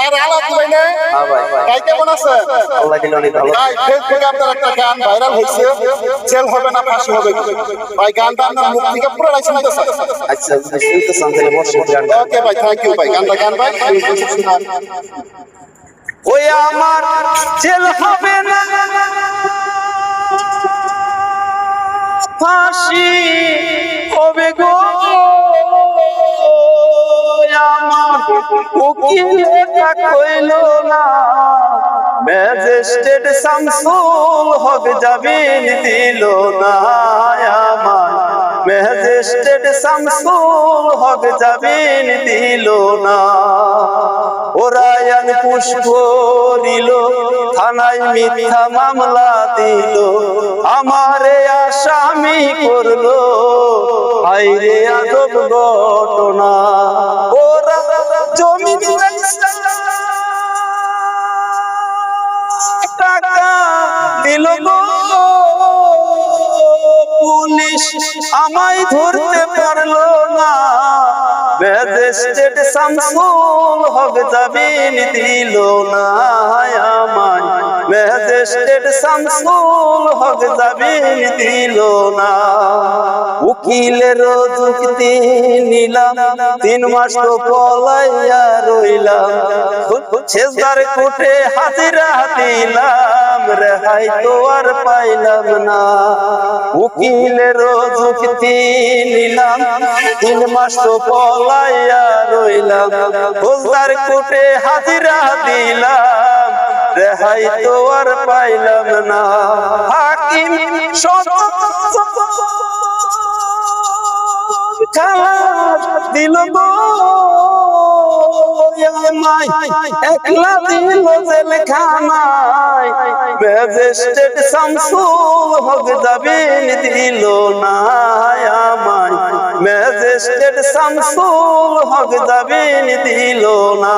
আর আলাপ লাইনে ভাই কেমন আছে? আল্লাহ দিলে অনেক ভালো। ভাই ফেসবুকে আপনার একটা গান ভাইরাল হয়েছে, জেল হবে না ফাঁসি হবে। ভাই গানটা আপনার মুখ থেকে পুরো শুনতেছে। আচ্ছা শুনতেছেন তাহলে বসে গানটা। ওকে ভাই, থ্যাংক ইউ ভাই। গানটা গান ভাই ওই আমার জেল হবে না ফাঁসি হবে গো, আমার উকিলটা কইল না, ম্যাজিস্ট্রেট শামসুল হক জামিন দিল না, আমার ম্যাজিস্ট্রেট শামসুল হক জামিন দিল না। ওরায়ান পুষ্প দিল, থানায় মিথ্যা মামলা দিল, আমারে আসামি করলো, হায়রে আজব ঘটনা। ওরা জমিন টাকা দিল গো, পুলিশ আমায় ধরতে পারলো না, ম্যাজিস্ট্রেট শামসুল হক জামিন দিল না, আমায় ম্যাজিস্ট্রেট শামসুল হক জামিন দিল না। উকিলের যুক্তি নিলাম, 3 মাস তো পলাইয়া রইলাম, সেজদার কোর্টে হাজিরা দিলাম, রেহাই তো আর পাইলাম না। উকিলের যুক্তি নিলাম, 3 মাস তো পলাইয়া রইলাম, সেজদার কোর্টে হাজিরা দিলাম, রেহাই তো আর পাইলাম না। হাকিম দিল গো আমায়, একলা দিল জেলখানায়, ম্যাজিস্ট্রেট শামসুল হক জামিন দিল না, আমায় ম্যাজিস্ট্রেট শামসুল হক জামিন দিল না।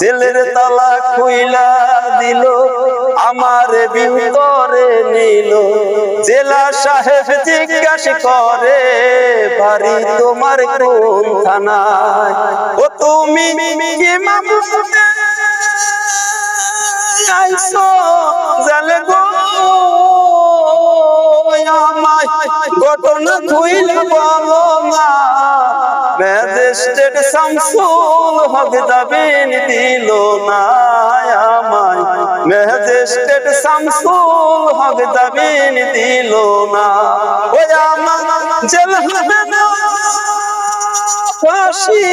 জেলের তালা খুইলা দিল, আমার ভিতরে নিল, জেলা সাহেব জিজ্ঞাসা করে, বাড়ি তোমার কোন থানায়? ও তুমি কি মামলাতে আইছো জালে গো, আমায় ঘটনা খুইলা বলো না, ম্যাজিস্ট্রেট শামসুল হক জামিন দিল না, আমায় ম্যাজিস্ট্রেট শামসুল হক জামিন দিল না। ওই আমার জেল হবে না ফাঁসি